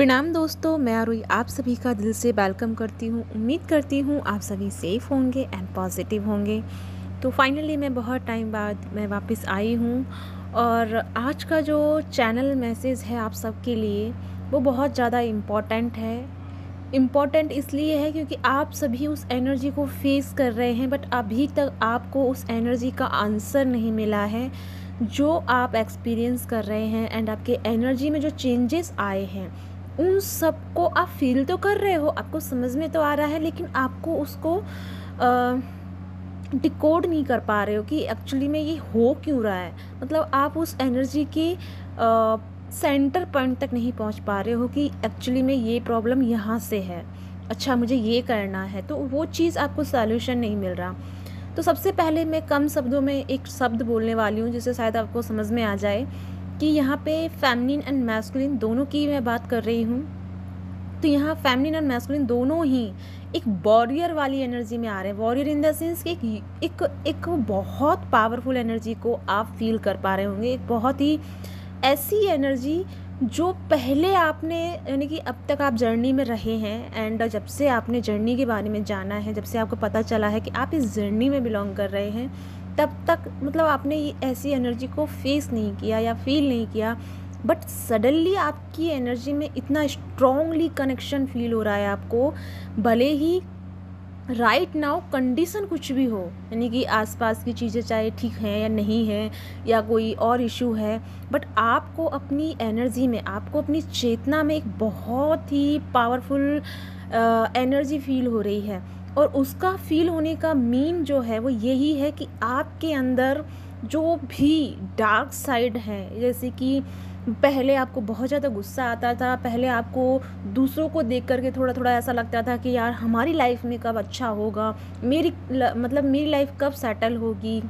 प्रणाम दोस्तों, मैं आरुई आप सभी का दिल से वेलकम करती हूँ। उम्मीद करती हूँ आप सभी सेफ़ होंगे एंड पॉजिटिव होंगे। तो फाइनली मैं बहुत टाइम बाद मैं वापस आई हूँ और आज का जो चैनल मैसेज है आप सबके लिए वो बहुत ज़्यादा इम्पॉर्टेंट है। इम्पॉर्टेंट इसलिए है क्योंकि आप सभी उस एनर्जी को फेस कर रहे हैं, बट अभी तक आपको उस एनर्जी का आंसर नहीं मिला है जो आप एक्सपीरियंस कर रहे हैं। एंड आपके एनर्जी में जो चेंजेस आए हैं उन सब को आप फील तो कर रहे हो, आपको समझ में तो आ रहा है, लेकिन आपको उसको डिकोड नहीं कर पा रहे हो कि एक्चुअली में ये हो क्यों रहा है। मतलब आप उस एनर्जी के सेंटर पॉइंट तक नहीं पहुंच पा रहे हो कि एक्चुअली में ये प्रॉब्लम यहाँ से है, अच्छा मुझे ये करना है, तो वो चीज़ आपको सॉल्यूशन नहीं मिल रहा। तो सबसे पहले मैं कम शब्दों में एक शब्द बोलने वाली हूँ जिससे शायद आपको समझ में आ जाए कि यहाँ पे फेमिनिन एंड मैस्कुलिन दोनों की मैं बात कर रही हूँ। तो यहाँ फेमिनिन एंड मैस्कुलिन दोनों ही एक वॉरियर वाली एनर्जी में आ रहे हैं। वॉरियर इन द सेंस कि एक बहुत पावरफुल एनर्जी को आप फील कर पा रहे होंगे, एक बहुत ही ऐसी एनर्जी जो पहले आपने, यानी कि अब तक आप जर्नी में रहे हैं एंड जब से आपने जर्नी के बारे में जाना है, जब से आपको पता चला है कि आप इस जर्नी में बिलोंग कर रहे हैं, तब तक मतलब आपने ये ऐसी एनर्जी को फेस नहीं किया या फील नहीं किया। बट सडनली आपकी एनर्जी में इतना स्ट्रॉन्गली कनेक्शन फील हो रहा है आपको, भले ही राइट नाउ कंडीशन कुछ भी हो, यानी कि आसपास की चीज़ें चाहे ठीक हैं या नहीं है या कोई और इशू है, बट आपको अपनी एनर्जी में, आपको अपनी चेतना में एक बहुत ही पावरफुल एनर्जी फील हो रही है। और उसका फील होने का मीन जो है वो यही है कि आपके अंदर जो भी डार्क साइड है, जैसे कि पहले आपको बहुत ज़्यादा गुस्सा आता था, पहले आपको दूसरों को देख करके थोड़ा थोड़ा ऐसा लगता था कि यार हमारी लाइफ में कब अच्छा होगा, मेरी लाइफ कब सेटल होगी,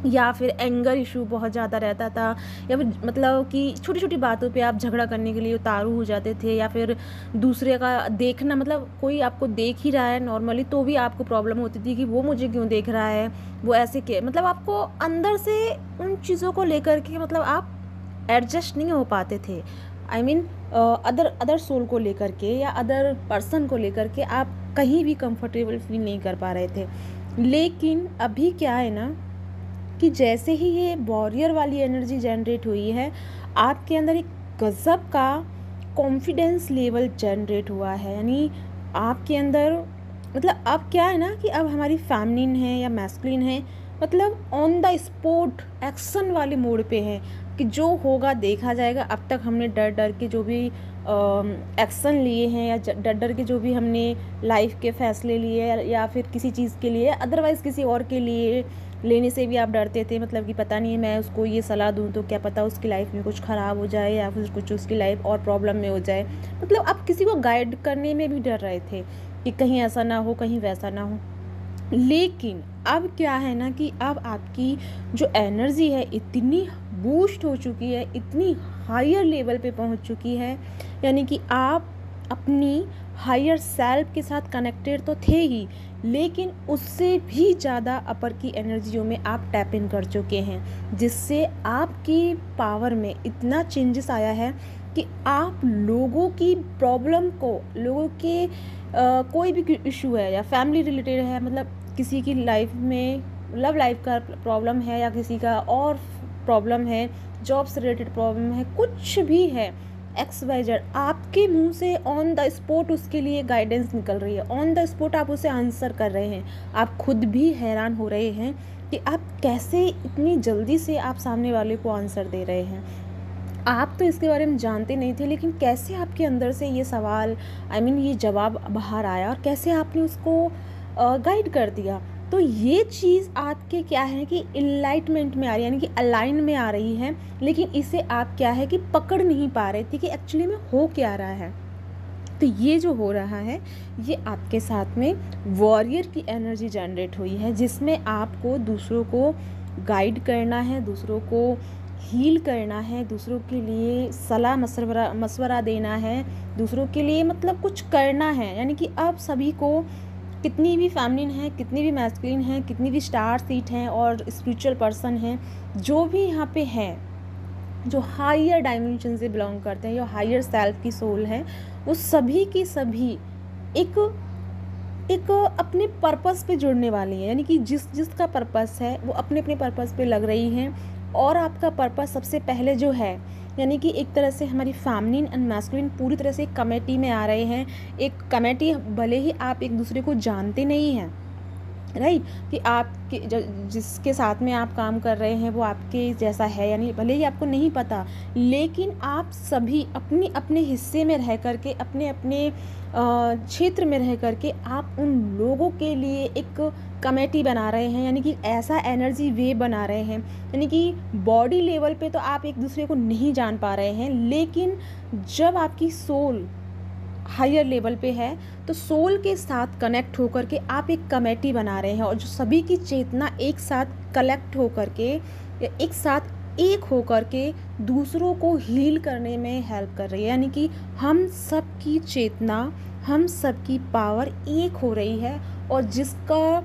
या फिर एंगर इशू बहुत ज़्यादा रहता था, या फिर मतलब कि छोटी छोटी बातों पे आप झगड़ा करने के लिए उतारू हो जाते थे, या फिर दूसरे का देखना, मतलब कोई आपको देख ही रहा है नॉर्मली तो भी आपको प्रॉब्लम होती थी कि वो मुझे क्यों देख रहा है, वो ऐसे के, मतलब आपको अंदर से उन चीज़ों को लेकर के मतलब आप एडजस्ट नहीं हो पाते थे। आई मीन अदर सोल को लेकर के या अदर पर्सन को लेकर के आप कहीं भी कंफर्टेबल फील नहीं कर पा रहे थे। लेकिन अभी क्या है ना कि जैसे ही ये वॉरियर वाली एनर्जी जनरेट हुई है, आपके अंदर एक गज़ब का कॉन्फिडेंस लेवल जनरेट हुआ है। यानी आपके अंदर मतलब अब क्या है ना कि अब हमारी फेमिनिन है या मैस्कुलिन है, मतलब ऑन द स्पॉट एक्शन वाले मोड पे है कि जो होगा देखा जाएगा। अब तक हमने डर डर के जो भी एक्शन लिए हैं या डर डर के जो भी हमने लाइफ के फैसले लिए या फिर किसी चीज़ के लिए अदरवाइज़ किसी और के लिए लेने से भी आप डरते थे, मतलब कि पता नहीं मैं उसको ये सलाह दूँ तो क्या पता उसकी लाइफ में कुछ ख़राब हो जाए या फिर कुछ उसकी लाइफ और प्रॉब्लम में हो जाए। मतलब आप किसी को गाइड करने में भी डर रहे थे कि कहीं ऐसा ना हो, कहीं वैसा ना हो। लेकिन अब क्या है ना कि अब आपकी जो एनर्जी है इतनी बूस्ट हो चुकी है, इतनी हायर लेवल पे पहुंच चुकी है, यानी कि आप अपनी हायर सेल्फ के साथ कनेक्टेड तो थे ही, लेकिन उससे भी ज़्यादा अपर की एनर्जियों में आप टैप इन कर चुके हैं, जिससे आपकी पावर में इतना चेंजेस आया है कि आप लोगों की प्रॉब्लम को, लोगों के कोई भी इशू है या फैमिली रिलेटेड है, मतलब किसी की लाइफ में लव लाइफ का प्रॉब्लम है या किसी का और प्रॉब्लम है, जॉब से रिलेटेड प्रॉब्लम है, कुछ भी है, XYZ, आपके मुंह से ऑन द स्पॉट उसके लिए गाइडेंस निकल रही है, ऑन द स्पॉट आप उसे आंसर कर रहे हैं। आप खुद भी हैरान हो रहे हैं कि आप कैसे इतनी जल्दी से आप सामने वाले को आंसर दे रहे हैं। आप तो इसके बारे में जानते नहीं थे, लेकिन कैसे आपके अंदर से ये सवाल, ये जवाब बाहर आया और कैसे आपने उसको गाइड कर दिया। तो ये चीज़ आपके क्या है कि इनलाइटमेंट में आ रही है, यानी कि अलाइन में आ रही है, लेकिन इसे आप क्या है कि पकड़ नहीं पा रहे थे कि एक्चुअली में हो क्या रहा है। तो ये जो हो रहा है ये आपके साथ में वॉरियर की एनर्जी जनरेट हुई है, जिसमें आपको दूसरों को गाइड करना है, दूसरों को हील करना है, दूसरों के लिए सलाह मशवरा देना है, दूसरों के लिए मतलब कुछ करना है। यानी कि अब सभी को, कितनी भी फेमिनिन है, कितनी भी मैस्कुलिन है, कितनी भी स्टार सीट हैं और स्पिरिचुअल पर्सन हैं, जो भी यहाँ पे हैं, जो हायर डायमेंशन से बिलोंग करते हैं, जो हायर सेल्फ की सोल है, वो सभी की सभी एक एक अपने पर्पस पे जुड़ने वाली है। यानी कि जिसका पर्पस है वो अपने अपने पर्पस पे लग रही हैं। और आपका पर्पस सबसे पहले जो है, यानी कि एक तरह से हमारी फेमिनिन एंड मैस्कुलिन पूरी तरह से एक कमेटी में आ रहे हैं। एक कमेटी, भले ही आप एक दूसरे को जानते नहीं हैं, राइट, कि आपके जिसके साथ में आप काम कर रहे हैं वो आपके जैसा है, यानी भले ही आपको नहीं पता, लेकिन आप सभी अपने अपने हिस्से में रह करके, अपने अपने क्षेत्र में रह करके आप उन लोगों के लिए एक कमेटी बना रहे हैं। यानी कि ऐसा एनर्जी वेव बना रहे हैं। यानी कि बॉडी लेवल पे तो आप एक दूसरे को नहीं जान पा रहे हैं, लेकिन जब आपकी सोल हायर लेवल पे है तो सोल के साथ कनेक्ट होकर के आप एक कमेटी बना रहे हैं, और जो सभी की चेतना एक साथ कलेक्ट होकर के या एक साथ एक होकर के दूसरों को हील करने में हेल्प कर रही है। यानी कि हम सब की चेतना, हम सब की पावर एक हो रही है, और जिसका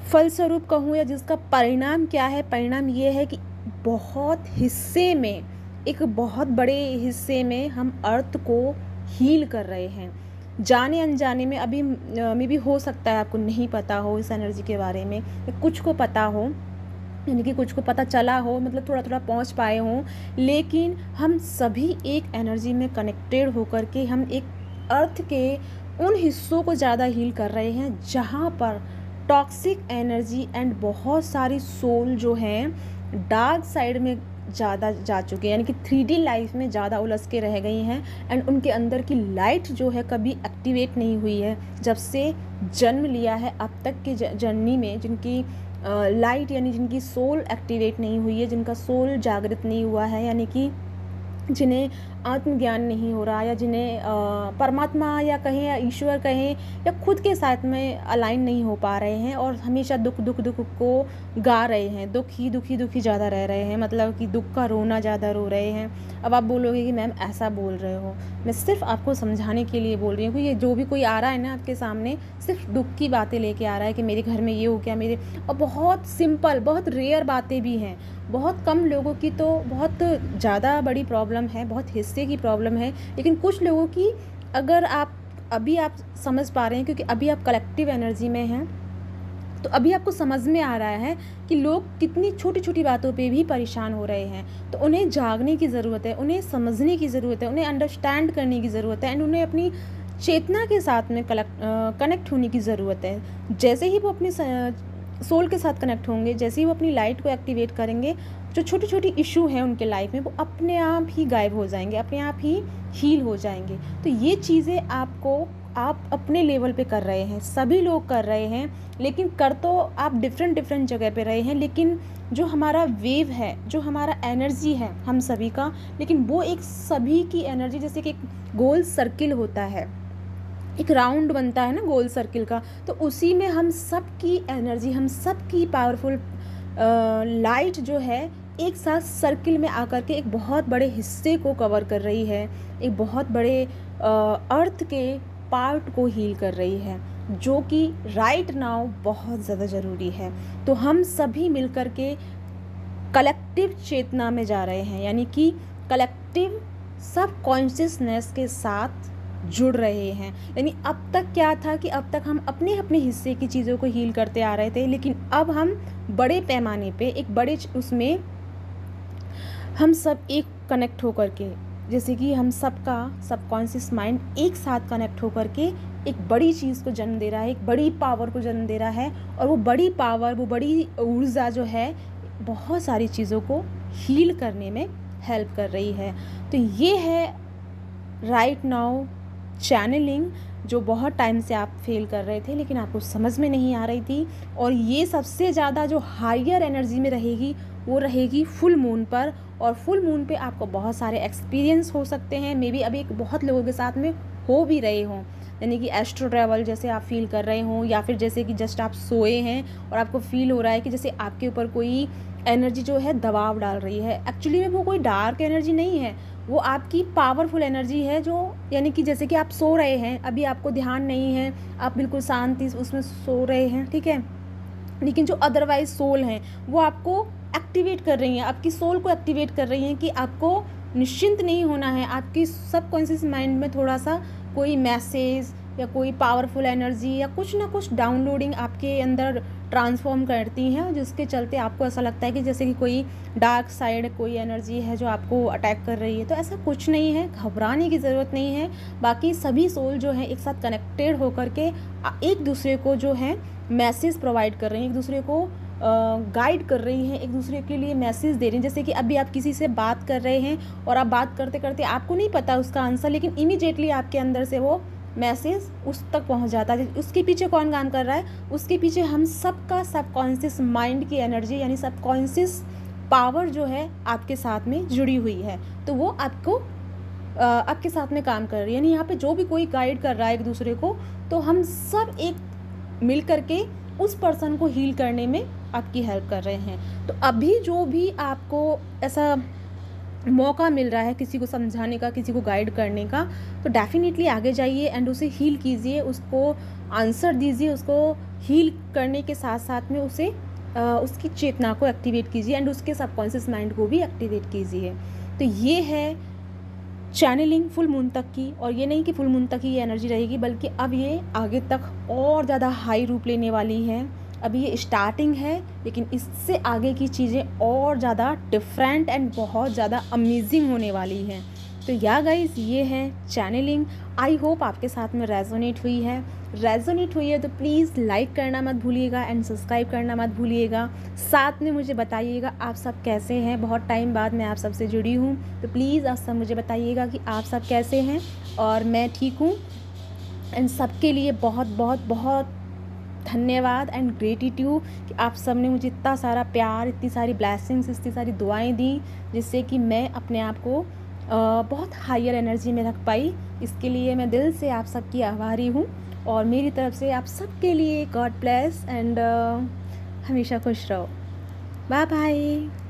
फलस्वरूप कहूँ या जिसका परिणाम क्या है, परिणाम ये है कि बहुत हिस्से में, एक बहुत बड़े हिस्से में हम अर्थ को हील कर रहे हैं। जाने अनजाने में, अभी मे भी हो सकता है आपको नहीं पता हो इस एनर्जी के बारे में, कुछ को पता हो, यानी कि कुछ को पता चला हो, मतलब थोड़ा थोड़ा पहुंच पाए हों, लेकिन हम सभी एक एनर्जी में कनेक्टेड होकर के हम एक अर्थ के उन हिस्सों को ज़्यादा हील कर रहे हैं जहाँ पर टॉक्सिक एनर्जी एंड बहुत सारी सोल जो हैं डार्क साइड में ज़्यादा जा चुके हैं, यानी कि 3D लाइफ में ज़्यादा उलझ के रह गई हैं, एंड उनके अंदर की लाइट जो है कभी एक्टिवेट नहीं हुई है। जब से जन्म लिया है अब तक की जर्नी में जिनकी लाइट, यानी जिनकी सोल एक्टिवेट नहीं हुई है, जिनका सोल जागृत नहीं हुआ है, यानी कि जिन्हें आत्मज्ञान नहीं हो रहा, या जिन्हें परमात्मा या कहें या ईश्वर कहें या खुद के साथ में अलाइन नहीं हो पा रहे हैं, और हमेशा दुख दुख दुख को गा रहे हैं, दुखी दुखी दुखी ज़्यादा रह रहे हैं, मतलब कि दुख का रोना ज़्यादा रो रहे हैं। अब आप बोलोगे कि मैम ऐसा बोल रहे हो, मैं सिर्फ आपको समझाने के लिए बोल रही हूँ कि ये जो भी कोई आ रहा है ना आपके सामने, सिर्फ दुख की बातें लेके आ रहा है कि मेरे घर में ये हो गया, मेरे, और बहुत सिंपल, बहुत रेयर बातें भी हैं। बहुत कम लोगों की तो बहुत ज़्यादा बड़ी प्रॉब्लम है, बहुत हिस्से की प्रॉब्लम है, लेकिन कुछ लोगों की अगर आप अभी आप समझ पा रहे हैं, क्योंकि अभी आप कलेक्टिव एनर्जी में हैं, तो अभी आपको समझ में आ रहा है कि लोग कितनी छोटी छोटी बातों पे भी परेशान हो रहे हैं। तो उन्हें जागने की ज़रूरत है, उन्हें समझने की ज़रूरत है, उन्हें अंडरस्टैंड करने की ज़रूरत है, एंड उन्हें अपनी चेतना के साथ में कनेक्ट होने की ज़रूरत है। जैसे ही वो अपनी सोल के साथ कनेक्ट होंगे, जैसे ही वो अपनी लाइट को एक्टिवेट करेंगे, जो छोटी छोटी इशू हैं उनके लाइफ में वो अपने आप ही गायब हो जाएंगे, अपने आप ही हील हो जाएंगे। तो ये चीज़ें आप अपने लेवल पे कर रहे हैं, सभी लोग कर रहे हैं, लेकिन कर तो आप डिफरेंट जगह पे रहे हैं, लेकिन जो हमारा वेव है, जो हमारा एनर्जी है हम सभी का, लेकिन वो एक सभी की एनर्जी, जैसे कि एक गोल सर्किल होता है, एक राउंड बनता है ना गोल सर्किल का, तो उसी में हम सब की एनर्जी, हम सब की पावरफुल लाइट जो है एक साथ सर्किल में आकर के एक बहुत बड़े हिस्से को कवर कर रही है, एक बहुत बड़े अर्थ के पार्ट को हील कर रही है, जो कि राइट नाउ बहुत ज़्यादा ज़रूरी है। तो हम सभी मिलकर के कलेक्टिव चेतना में जा रहे हैं, यानी कि कलेक्टिव सब कॉन्शियसनेस के साथ जुड़ रहे हैं। यानी अब तक क्या था कि अब तक हम अपने अपने हिस्से की चीज़ों को हील करते आ रहे थे, लेकिन अब हम बड़े पैमाने पे एक बड़े उसमें हम सब एक कनेक्ट होकर के, जैसे कि हम सबका सबकॉन्शियस माइंड एक साथ कनेक्ट होकर के एक बड़ी चीज़ को जन्म दे रहा है, एक बड़ी पावर को जन्म दे रहा है, और वो बड़ी पावर, वो बड़ी ऊर्जा जो है बहुत सारी चीज़ों को हील करने में हेल्प कर रही है। तो ये है राइट नाउ चैनलिंग, जो बहुत टाइम से आप फेल कर रहे थे, लेकिन आपको समझ में नहीं आ रही थी। और ये सबसे ज़्यादा जो हायर एनर्जी में रहेगी वो रहेगी फुल मून पर, और फुल मून पे आपको बहुत सारे एक्सपीरियंस हो सकते हैं, मे बी अभी बहुत लोगों के साथ में हो भी रहे हों, यानी कि एस्ट्रो ट्रैवल जैसे आप फील कर रहे हों, या फिर जैसे कि जस्ट आप सोए हैं और आपको फील हो रहा है कि जैसे आपके ऊपर कोई एनर्जी जो है दबाव डाल रही है। एक्चुअली में वो कोई डार्क एनर्जी नहीं है, वो आपकी पावरफुल एनर्जी है, जो यानी कि जैसे कि आप सो रहे हैं, अभी आपको ध्यान नहीं है, आप बिल्कुल शांति उसमें सो रहे हैं, ठीक है, लेकिन जो अदरवाइज सोल हैं वो आपको एक्टिवेट कर रही हैं, आपकी सोल को एक्टिवेट कर रही हैं कि आपको निश्चिंत नहीं होना है। आपकी सबकॉन्शियस माइंड में थोड़ा सा कोई मैसेज या कोई पावरफुल एनर्जी या कुछ ना कुछ डाउनलोडिंग आपके अंदर ट्रांसफॉर्म करती हैं, जिसके चलते आपको ऐसा लगता है कि जैसे कि कोई डार्क साइड कोई एनर्जी है जो आपको अटैक कर रही है। तो ऐसा कुछ नहीं है, घबराने की ज़रूरत नहीं है। बाकी सभी सोल जो है एक साथ कनेक्टेड होकर के एक दूसरे को जो है मैसेज प्रोवाइड कर रही हैं, एक दूसरे को गाइड कर रही हैं, एक दूसरे के लिए मैसेज दे रही हैं। जैसे कि अभी आप किसी से बात कर रहे हैं और आप बात करते करते आपको नहीं पता उसका आंसर, लेकिन इमीडिएटली आपके अंदर से वो मैसेज उस तक पहुंच जाता है। उसके पीछे कौन काम कर रहा है? उसके पीछे हम सबका सबकॉन्शियस माइंड की एनर्जी यानी सबकॉन्शियस पावर जो है आपके साथ में जुड़ी हुई है, तो वो आपको आपके साथ में काम कर रही है। यानी यहाँ पे जो भी कोई गाइड कर रहा है एक दूसरे को, तो हम सब एक मिल करके उस पर्सन को हील करने में आपकी हेल्प कर रहे हैं। तो अभी जो भी आपको ऐसा मौका मिल रहा है किसी को समझाने का, किसी को गाइड करने का, तो डेफिनेटली आगे जाइए एंड उसे हील कीजिए, उसको आंसर दीजिए, उसको हील करने के साथ साथ में उसे उसकी चेतना को एक्टिवेट कीजिए एंड उसके सबकॉन्शियस माइंड को भी एक्टिवेट कीजिए। तो ये है चैनलिंग फुल मून तक की, और ये नहीं कि फुल मून तक ही ये एनर्जी रहेगी, बल्कि अब ये आगे तक और ज़्यादा हाई रूप लेने वाली है। अभी ये स्टार्टिंग है, लेकिन इससे आगे की चीज़ें और ज़्यादा डिफरेंट एंड बहुत ज़्यादा अमेजिंग होने वाली हैं। तो या गाइस, ये है चैनलिंग। आई होप आपके साथ में रेजोनेट हुई है। रेजोनेट हुई है तो प्लीज़ लाइक करना मत भूलिएगा एंड सब्सक्राइब करना मत भूलिएगा। साथ में मुझे बताइएगा आप सब कैसे हैं। बहुत टाइम बाद मैं आप सबसे जुड़ी हूँ, तो प्लीज़ आप सब मुझे बताइएगा कि आप सब कैसे हैं और मैं ठीक हूँ। एंड सबके लिए बहुत बहुत बहुत धन्यवाद एंड ग्रेटिट्यूड कि आप सब ने मुझे इतना सारा प्यार, इतनी सारी ब्लेसिंग्स, इतनी सारी दुआएं दी, जिससे कि मैं अपने आप को बहुत हायर एनर्जी में रख पाई। इसके लिए मैं दिल से आप सबकी आभारी हूँ, और मेरी तरफ से आप सबके लिए गॉड ब्लेस एंड हमेशा खुश रहो। Bye bye.